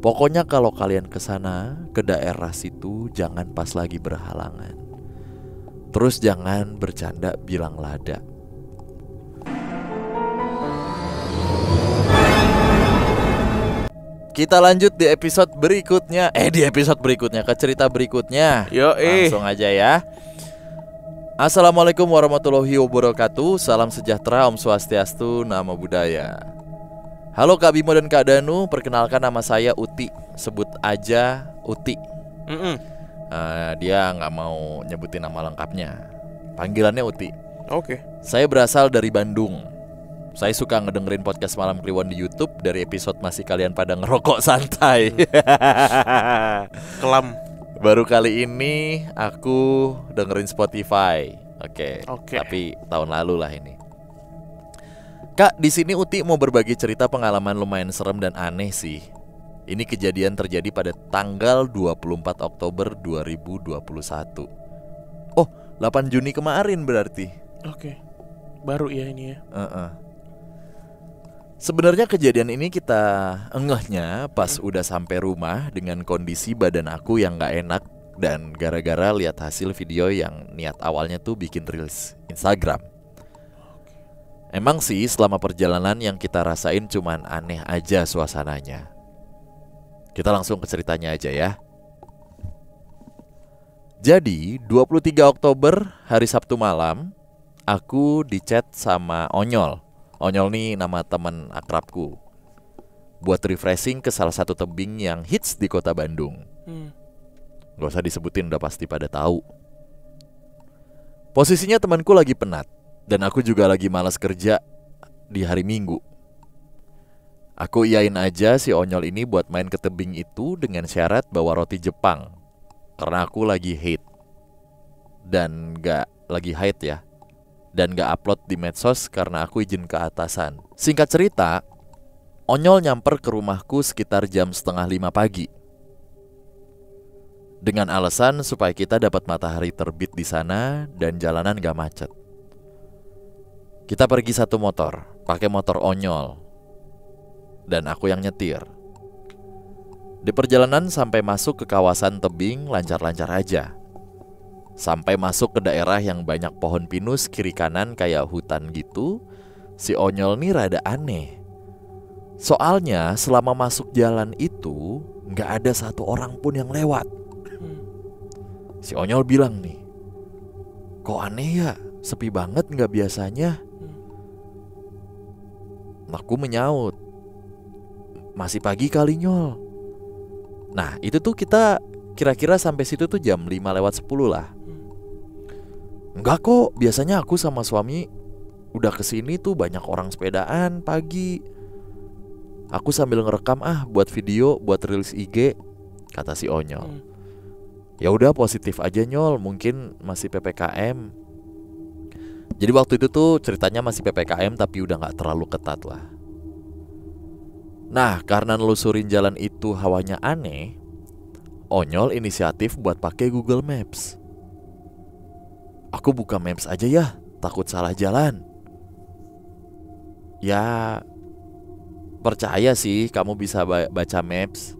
Pokoknya kalau kalian kesana, ke daerah situ, jangan pas lagi berhalangan. Terus jangan bercanda bilang lada. Kita lanjut di episode berikutnya. Ke cerita berikutnya. Langsung aja ya. Assalamualaikum warahmatullahi wabarakatuh. Salam sejahtera, Om Swastiastu, Namo Buddhaya. Halo Kak Bimo dan Kak Danu. Perkenalkan nama saya Uti. Sebut aja Uti. Dia nggak mau nyebutin nama lengkapnya. Panggilannya Uti. Oke. Saya berasal dari Bandung. Saya suka ngedengerin podcast Malam Kliwon di YouTube. Dari episode masih kalian pada ngerokok santai. Kelam. Baru kali ini aku dengerin Spotify. Oke. Tapi tahun lalu lah ini. Kak, di sini Uti mau berbagi cerita pengalaman lumayan serem dan aneh sih. Ini kejadian terjadi pada tanggal 24 Oktober 2021. Oh, 8 Juni kemarin berarti. Oke. Baru ya ini ya. Sebenarnya kejadian ini kita engehnya pas udah sampai rumah dengan kondisi badan aku yang gak enak. Dan gara-gara lihat hasil video yang niat awalnya tuh bikin reels Instagram. Emang sih selama perjalanan yang kita rasain cuman aneh aja suasananya. Kita langsung ke ceritanya aja ya. Jadi 23 Oktober hari Sabtu malam, aku dicat sama Onyol. Onyol nih nama teman akrabku. Buat refreshing ke salah satu tebing yang hits di kota Bandung. Gak usah disebutin, udah pasti pada tahu. Posisinya temanku lagi penat. Dan aku juga lagi malas kerja di hari Minggu. Aku iyain aja si Onyol ini buat main ke tebing itu dengan syarat bawa roti Jepang. Karena aku lagi haid. Dan gak lagi haid ya. Dan gak upload di medsos karena aku izin ke atasan. Singkat cerita, Onyol nyamper ke rumahku sekitar jam 4:30 pagi. Dengan alasan supaya kita dapat matahari terbit di sana dan jalanan gak macet. Kita pergi satu motor, pakai motor Onyol. Dan aku yang nyetir. Di perjalanan sampai masuk ke kawasan tebing lancar-lancar aja. Sampai masuk ke daerah yang banyak pohon pinus kiri kanan kayak hutan gitu, si Onyol nih rada aneh. Soalnya selama masuk jalan itu gak ada satu orang pun yang lewat. Si Onyol bilang nih, kok aneh ya, sepi banget gak biasanya. Aku menyaut, masih pagi kali Nyol. Nah itu tuh kita kira-kira sampai situ tuh jam 5:10 lah. Enggak kok, biasanya aku sama suami udah kesini tuh banyak orang sepedaan pagi. Aku sambil ngerekam buat video, buat reels IG, kata si Onyol. Ya udah positif aja Nyol, mungkin masih PPKM. Jadi waktu itu tuh ceritanya masih PPKM tapi udah gak terlalu ketat lah. Nah karena nelusurin jalan itu hawanya aneh, Onyol inisiatif buat pakai Google Maps. Aku buka Maps aja ya, takut salah jalan. Ya percaya sih kamu bisa baca Maps.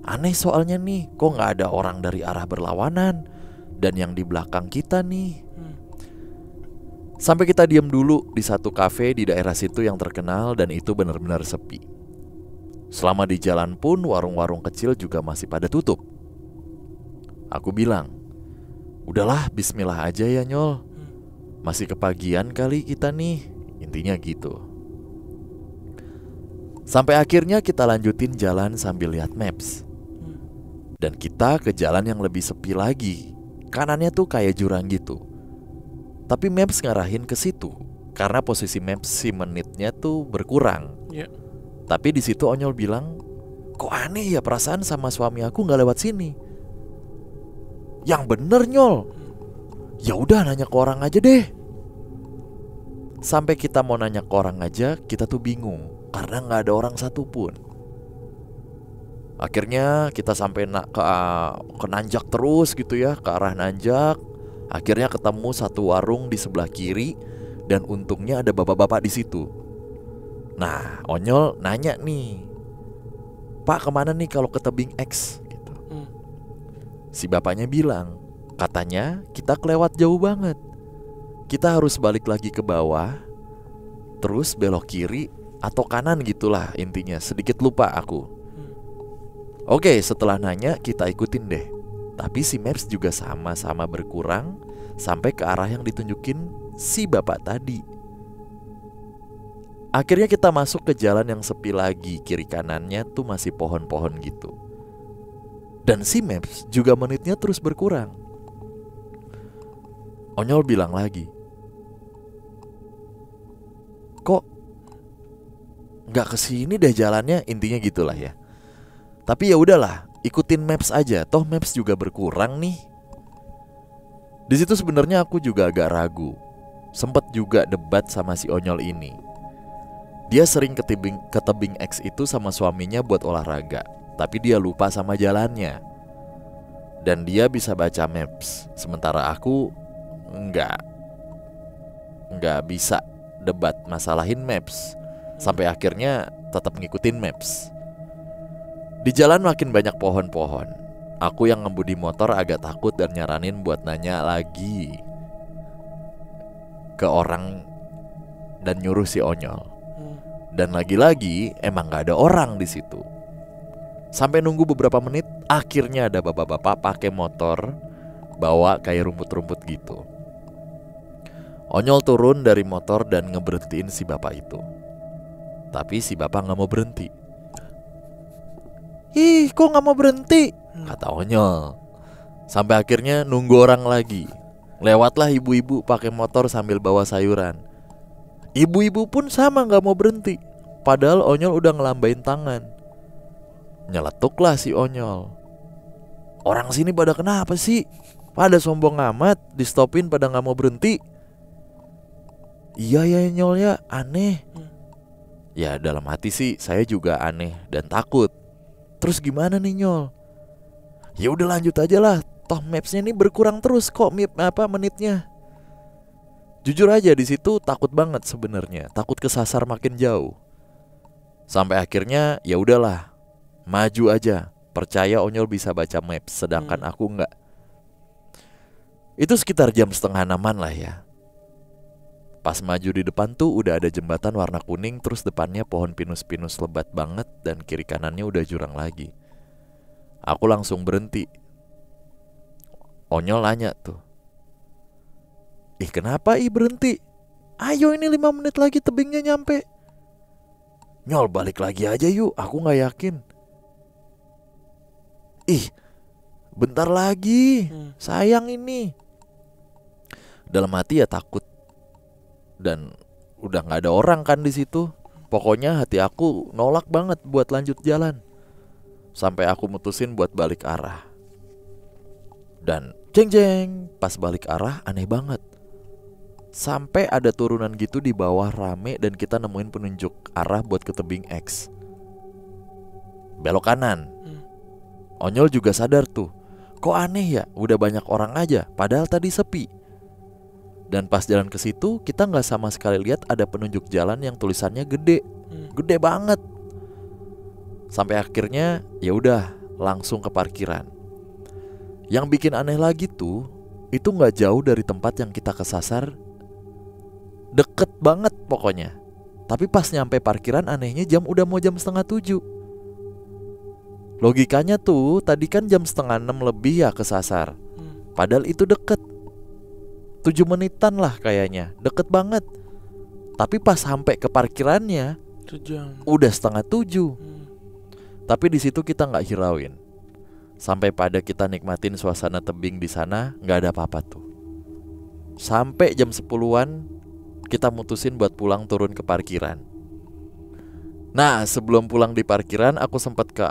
Aneh soalnya nih, kok gak ada orang dari arah berlawanan. Dan yang di belakang kita nih. Sampai kita diam dulu di satu kafe di daerah situ yang terkenal. Dan itu benar-benar sepi. Selama di jalan pun warung-warung kecil juga masih pada tutup. Aku bilang, udahlah bismillah aja ya Nyol. Masih kepagian kali kita nih. Intinya gitu. Sampai akhirnya kita lanjutin jalan sambil lihat Maps. Dan kita ke jalan yang lebih sepi lagi. Kanannya tuh kayak jurang gitu. Tapi Maps ngarahin ke situ karena posisi Maps si menitnya tuh berkurang. Tapi di situ Onyol bilang, kok aneh ya perasaan sama suami aku nggak lewat sini. Yang bener Nyol. Ya udah nanya ke orang aja deh. Sampai kita mau nanya ke orang aja, kita tuh bingung karena nggak ada orang satupun. Akhirnya kita sampai ke nanjak terus gitu ya, ke arah nanjak. Akhirnya ketemu satu warung di sebelah kiri dan untungnya ada bapak-bapak di situ. Nah, Onyol nanya nih, Pak kemana nih kalau ke tebing X gitu. Si bapaknya bilang, katanya kita kelewat jauh banget. Kita harus balik lagi ke bawah, terus belok kiri atau kanan gitulah intinya. Sedikit lupa aku. Oke, setelah nanya kita ikutin deh. Tapi si maps juga sama-sama berkurang sampai ke arah yang ditunjukin si bapak tadi. Akhirnya kita masuk ke jalan yang sepi lagi. Kiri kanannya tuh masih pohon-pohon gitu. Dan si maps juga menitnya terus berkurang. Onyol bilang lagi, kok nggak kesini deh jalannya, intinya gitulah ya. Tapi ya udahlah, ikutin maps aja, toh maps juga berkurang nih. Di situ sebenarnya aku juga agak ragu. Sempet juga debat sama si Onyol ini. Dia sering ke tebing X itu sama suaminya buat olahraga, tapi dia lupa sama jalannya. Dan dia bisa baca maps, sementara aku nggak bisa debat masalahin maps. Sampai akhirnya tetap ngikutin maps. Di jalan makin banyak pohon-pohon. Aku yang ngemudi motor agak takut dan nyaranin buat nanya lagi ke orang dan nyuruh si Onyol. Dan lagi-lagi emang gak ada orang di situ. Sampai nunggu beberapa menit, akhirnya ada bapak-bapak pakai motor bawa kayak rumput-rumput gitu. Onyol turun dari motor dan ngeberhentiin si bapak itu. Tapi si bapak gak mau berhenti. Ih, kok gak mau berhenti? Kata Onyol. Sampai akhirnya nunggu orang lagi. Lewatlah ibu-ibu pakai motor sambil bawa sayuran. Ibu-ibu pun sama gak mau berhenti. Padahal Onyol udah ngelambain tangan. Nyeletuklah si Onyol. Orang sini pada kenapa sih? Pada sombong amat, di stopin pada gak mau berhenti. Iya ya Nyol ya, aneh. Ya dalam hati sih saya juga aneh dan takut. Terus gimana nih Nyol? Ya udah lanjut aja lah. Toh mapsnya ini berkurang terus kok menitnya. Jujur aja di situ takut banget sebenarnya. Takut kesasar makin jauh. Sampai akhirnya ya udahlah, maju aja. Percaya Onyol bisa baca maps, sedangkan aku enggak. Itu sekitar jam 5:30 lah ya. Pas maju di depan tuh udah ada jembatan warna kuning. Terus depannya pohon pinus-pinus lebat banget. Dan kiri kanannya udah jurang lagi. Aku langsung berhenti. Onyol nanya tuh, ih kenapa berhenti? Ayo ini 5 menit lagi tebingnya nyampe. Nyol balik lagi aja yuk, aku gak yakin. Ih bentar lagi, sayang ini. Dalam hati ya takut. Dan udah gak ada orang kan di situ. Pokoknya hati aku nolak banget buat lanjut jalan. Sampai aku mutusin buat balik arah. Dan jeng-jeng, pas balik arah aneh banget. Sampai ada turunan gitu di bawah rame. Dan kita nemuin penunjuk arah buat ke tebing X. Belok kanan. Onyol juga sadar tuh, kok aneh ya, udah banyak orang aja, padahal tadi sepi. Dan pas jalan ke situ, kita nggak sama sekali lihat ada penunjuk jalan yang tulisannya gede, gede banget. Sampai akhirnya ya udah langsung ke parkiran. Yang bikin aneh lagi tuh, itu nggak jauh dari tempat yang kita kesasar, deket banget pokoknya. Tapi pas nyampe parkiran anehnya udah mau jam 6:30. Logikanya tuh tadi kan jam 5:30 lebih ya kesasar. Padahal itu deket 7 menitan lah kayaknya, deket banget. Tapi pas sampai ke parkirannya udah 6:30. Tapi di situ kita nggak hirauin. Sampai pada kita nikmatin suasana tebing di sana, nggak ada apa-apa tuh. Sampai jam 10-an kita mutusin buat pulang turun ke parkiran. Nah sebelum pulang di parkiran aku sempat ke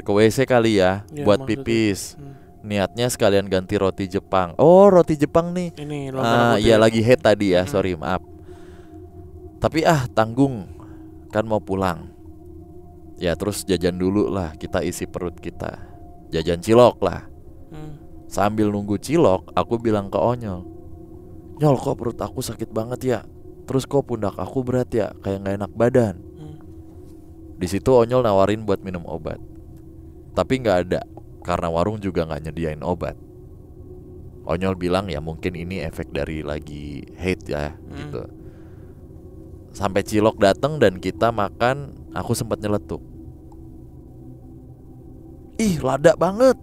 WC kali ya buat pipis. Niatnya sekalian ganti roti Jepang. Oh roti Jepang nih. Ini ya lagi head tadi ya, sorry maaf. Tapi tanggung, kan mau pulang. Ya terus jajan dulu lah, kita isi perut kita. Jajan cilok lah. Sambil nunggu cilok, aku bilang ke Onyol, Nyol kok perut aku sakit banget ya. Terus kok pundak aku berat ya, kayak gak enak badan. Di situ Onyol nawarin buat minum obat, tapi nggak ada karena warung juga nggak nyediain obat. Onyol bilang ya mungkin ini efek dari lagi hate ya gitu. Sampai Cilok datang dan kita makan, aku sempat nyeletuk. Ih, lada banget.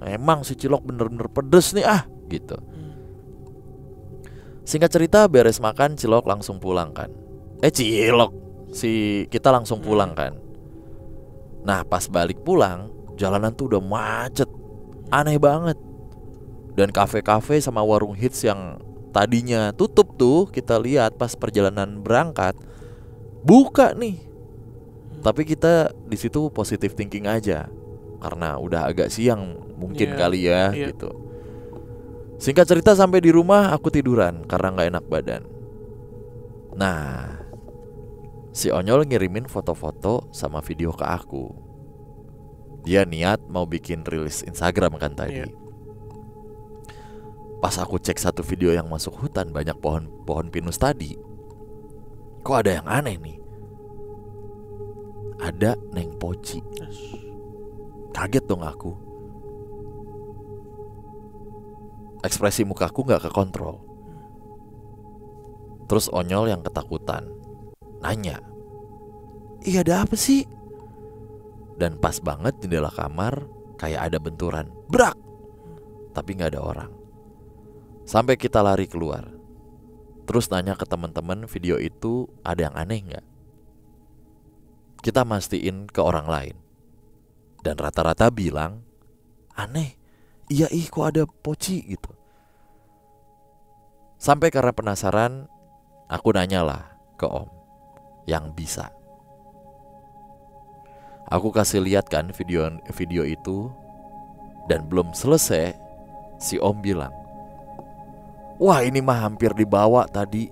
Emang si Cilok bener-bener pedes nih gitu. Singkat cerita beres makan Cilok langsung pulang kan. Kita langsung pulang kan. Nah pas balik pulang, jalanan tuh udah macet, aneh banget. Dan kafe-kafe sama warung hits yang tadinya tutup tuh kita lihat pas perjalanan berangkat buka nih. Tapi kita di situ positive thinking aja karena udah agak siang mungkin kali ya gitu. Singkat cerita sampai di rumah aku tiduran karena nggak enak badan. Nah, si Onyol ngirimin foto-foto sama video ke aku. Dia niat mau bikin rilis Instagram kan tadi. Pas aku cek satu video yang masuk hutan banyak pohon pinus tadi, kok ada yang aneh nih. Ada Neng Poci. Kaget dong aku. Ekspresi mukaku gak kekontrol. Terus Onyol yang ketakutan nanya, "Iya ada apa sih?" Dan pas banget jendela kamar kayak ada benturan, brak. Tapi gak ada orang. Sampai kita lari keluar. Terus nanya ke teman-teman video itu ada yang aneh gak? Kita mastiin ke orang lain. Dan rata-rata bilang aneh. Iya kok ada Poci gitu. Sampai karena penasaran, aku nanyalah ke Om yang bisa. Aku kasih lihat kan video itu. Dan belum selesai, si Om bilang, "Wah ini mah hampir dibawa tadi.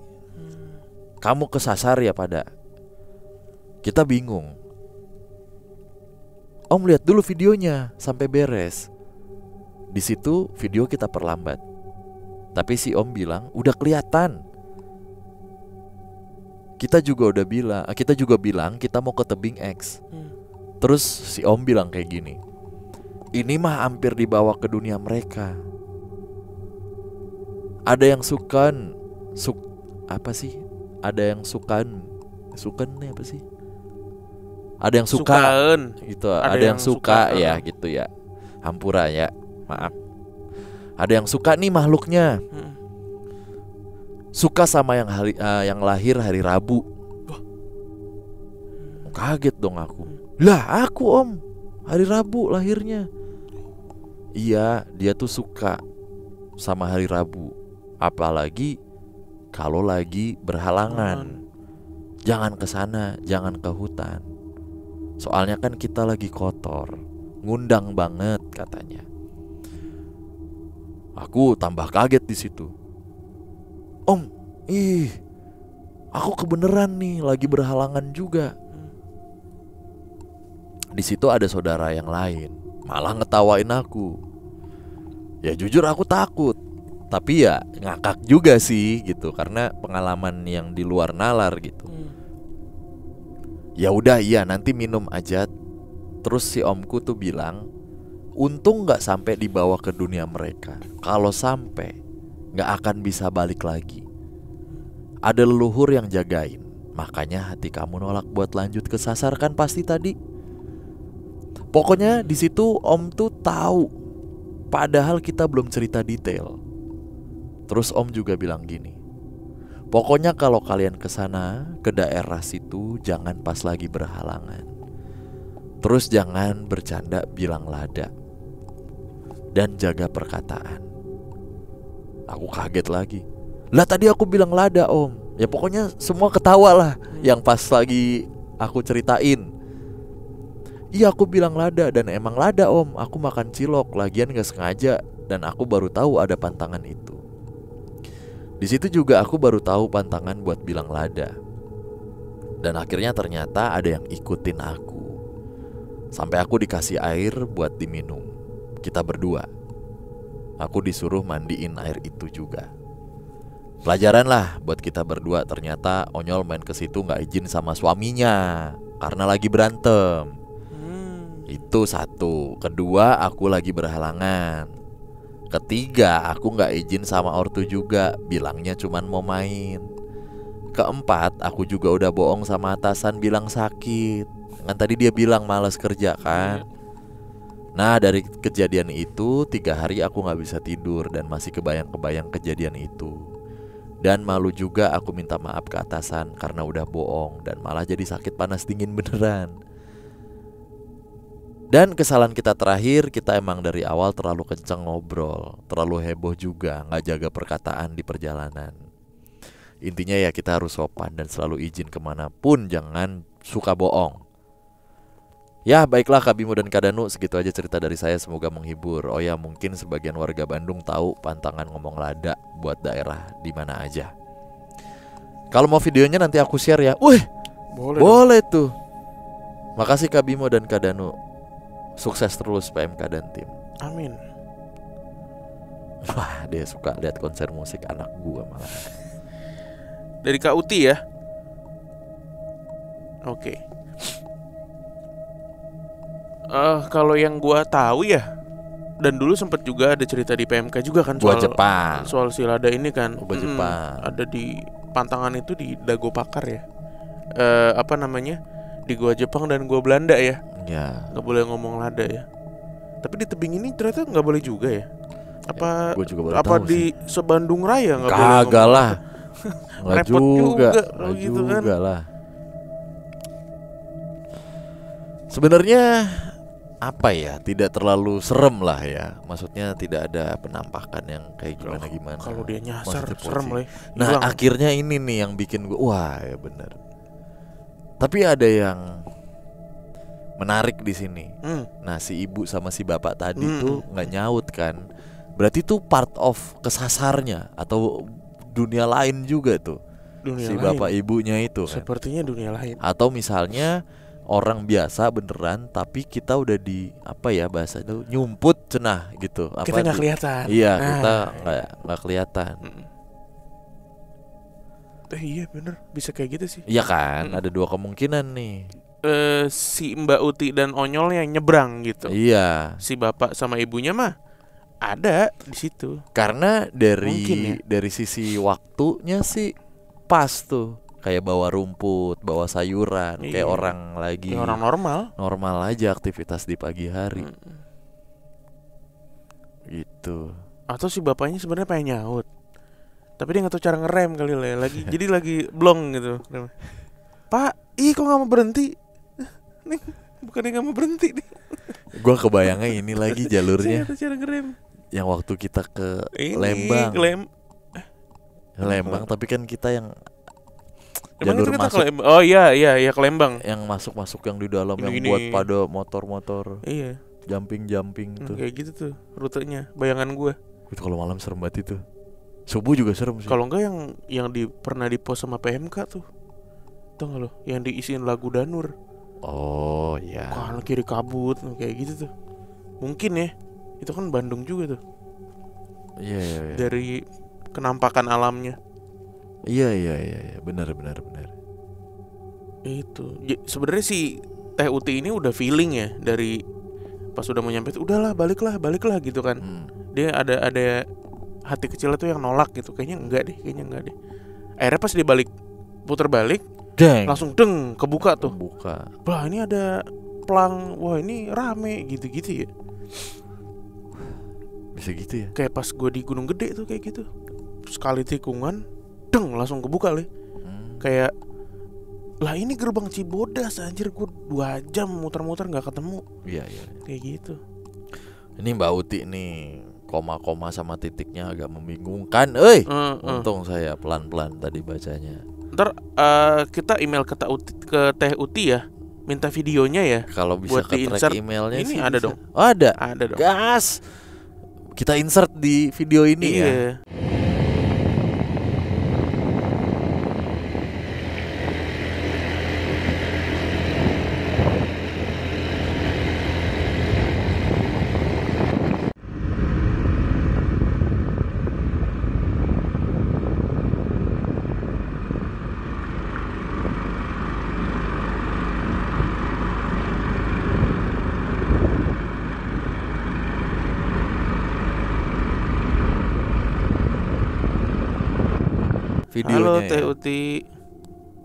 Kamu kesasar ya pada." Kita bingung. Om lihat dulu videonya sampai beres. Di situ video kita perlambat. Tapi si Om bilang udah kelihatan. Kita juga bilang kita mau ke tebing X. Terus si Om bilang kayak gini, "Ini mah hampir dibawa ke dunia mereka. Ada yang Ada yang suka gitu. Ada yang suka ya gitu ya. Hampura ya. Maaf. Ada yang suka nih makhluknya. Suka sama yang lahir hari Rabu." Kaget dong aku. Lah aku Om, hari Rabu lahirnya. Iya, dia tuh suka sama hari Rabu. Apalagi kalau lagi berhalangan. Jangan ke sana, jangan ke hutan. Soalnya kan kita lagi kotor. Ngundang banget katanya. Aku tambah kaget di situ. "Om, aku kebeneran nih lagi berhalangan juga." Di situ ada saudara yang lain, malah ngetawain aku. Ya jujur aku takut, tapi ya ngakak juga sih gitu karena pengalaman yang di luar nalar gitu. Ya udah iya nanti minum aja. Terus si omku tuh bilang, untung gak sampai dibawa ke dunia mereka. Kalau sampai gak akan bisa balik lagi. Ada leluhur yang jagain. Makanya hati kamu nolak buat lanjut ke sasar kan pasti tadi. Pokoknya di situ Om tuh tahu. Padahal kita belum cerita detail. Terus Om juga bilang gini, pokoknya kalau kalian kesana, ke daerah situ, jangan pas lagi berhalangan. Terus jangan bercanda bilang lada. Dan jaga perkataan. Aku kaget lagi. Lah tadi aku bilang lada Om. Ya pokoknya semua ketawa lah yang pas lagi aku ceritain. Iya aku bilang lada dan emang lada Om. Aku makan cilok, lagian gak sengaja. Dan aku baru tahu ada pantangan itu. Di situ juga aku baru tahu pantangan buat bilang lada. Dan akhirnya ternyata ada yang ikutin aku. Sampai aku dikasih air buat diminum. Kita berdua. Aku disuruh mandiin air itu juga. Pelajaran lah buat kita berdua. Ternyata Onyol main ke situ nggak izin sama suaminya karena lagi berantem. Itu satu. Kedua, aku lagi berhalangan. Ketiga, aku nggak izin sama ortu juga, bilangnya cuman mau main. Keempat, aku juga udah bohong sama atasan bilang sakit. Kan tadi dia bilang malas kerja kan. Nah dari kejadian itu 3 hari aku gak bisa tidur dan masih kebayang-kebayang kejadian itu. Dan malu juga aku minta maaf ke atasan karena udah bohong dan malah jadi sakit panas dingin beneran. Dan kesalahan kita terakhir, kita emang dari awal terlalu kenceng ngobrol, terlalu heboh juga, gak jaga perkataan di perjalanan. Intinya ya kita harus sopan dan selalu izin kemanapun, jangan suka bohong. Ya baiklah Kak Bimo dan Kak Danu, segitu aja cerita dari saya, semoga menghibur. Oh ya mungkin sebagian warga Bandung tahu pantangan ngomong lada buat daerah di mana aja. Kalau mau videonya nanti aku share ya. Wih, boleh tuh. Makasih Kak Bimo dan Kak Danu. Sukses terus PMK dan tim. Amin. Wah dia suka lihat konser musik anak gua malah. Dari Kak Uti ya. Oke. Kalau yang gua tahu ya, dan dulu sempet juga ada cerita di PMK juga kan Gua soal Jepang. soal si lada ini kan. Gua Jepang. Ada di pantangan itu di Dago Pakar ya. Apa namanya? Di gua Jepang dan gua Belanda ya. Ya. Nggak boleh ngomong lada ya. Tapi di tebing ini ternyata nggak boleh juga ya. Apa Gua juga baru apa tahu di sih. Sebandung Raya nggak boleh Kagak ngomong lah. Nggak Repot juga, juga nggak kalau gitu juga kan. lah. Sebenarnya apa ya, tidak terlalu serem lah ya. Maksudnya tidak ada penampakan yang kayak gimana-gimana. Kalau dia nyasar Maksudnya serem polisi. lah. Nah Hilang. akhirnya ini nih yang bikin gue wah ya bener. Tapi ada yang menarik di sini. Nah si ibu sama si bapak tadi tuh nggak nyaut kan. Berarti tuh part of kesasarnya atau dunia lain juga tuh. Dunia Si lain. bapak ibunya itu kan. Sepertinya dunia lain. Atau misalnya orang biasa beneran tapi kita udah di apa ya bahasa itu nyumput cenah gitu. Apa Kita nggak kelihatan. Iya Nah, kita nggak kelihatan. Iya bener, bisa kayak gitu sih. Iya kan ada 2 kemungkinan nih. Si Mbak Uti dan Onyol yang nyebrang gitu. Iya. Si bapak sama ibunya mah ada di situ. Karena Mungkin ya. dari sisi waktunya sih pas tuh. Kayak bawa rumput, bawa sayuran, Iya. kayak orang lagi Ya, orang normal. normal aja aktivitas di pagi hari. Gitu. Atau si bapaknya sebenarnya pengen nyaut, tapi dia nggak tahu cara ngerem kali lah ya. Jadi lagi blong gitu. Pak, kok nggak mau berhenti? Nih, bukannya nggak mau berhenti nih. Gua kebayangnya ini lagi jalurnya Saya nggak tahu cara ngerem. yang waktu kita ke Ini, Lembang. Lembang. Tapi kan kita yang Emang jalur itu kita masuk ke Lembang? Oh iya ke Lembang. yang masuk yang di dalam yang Ini. buat pada motor-motor Iya, jumping tuh. kayak gitu tuh rutenya. Bayangan gue. Itu kalau malam serem banget itu. Subuh juga serem sih. Kalau enggak yang pernah di post sama PMK tuh. Tahu nggak lo? Yang diisiin lagu Danur. Oh iya. Kanan kiri kabut kayak gitu tuh. Mungkin ya. Itu kan Bandung juga tuh. Iya. Dari kenampakan alamnya. Iya, benar. Itu. Sebenarnya si Teh Uti ini udah feeling ya dari pas udah mau nyampe, udahlah baliklah gitu kan. Dia ada hati kecilnya tuh yang nolak gitu. Kayaknya enggak deh. Akhirnya pas dia puter balik, Deng. langsung deng kebuka tuh. Buka. Wah, ini ada pelang. Wah, ini rame gitu-gitu ya. Bisa gitu ya. Kayak pas gue di Gunung Gede tuh kayak gitu. Sekali tikungan, deng langsung kebuka le. Kayak lah ini gerbang Cibodas anjir, gue 2 jam muter-muter nggak ketemu. Iya. Kayak gitu. Ini Mbak Uti nih, koma-koma sama titiknya agak membingungkan. Untung saya pelan-pelan tadi bacanya. Ntar kita email ke Teh Uti ya, minta videonya ya. Kalau bisa buat ke di-insert. track emailnya Ini sih ada bisa. dong. Oh, ada. Ada dong. Gas. Kita insert di video ini ya. Iya. videonya. Halo Teh Uti.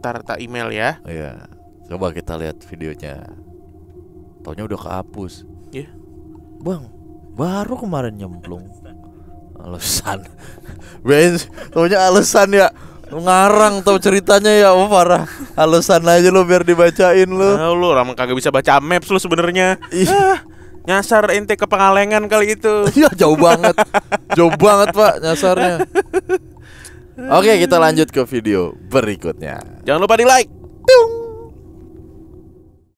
Ntar tak email ya. Iya. Coba kita lihat videonya. Taunya udah kehapus. Iya. Bang, baru kemarin nyemplung. Alasan. Benz, taunya alasan ya. Ngarang tau ceritanya ya. Oh parah. Alasan aja lo biar dibacain lo. Lu orang kagak bisa baca maps lu sebenarnya. Nyasar ente ke Pengalengan kali itu. Iya jauh banget. Jauh banget Pak nyasarnya. Oke kita lanjut ke video berikutnya. Jangan lupa di like.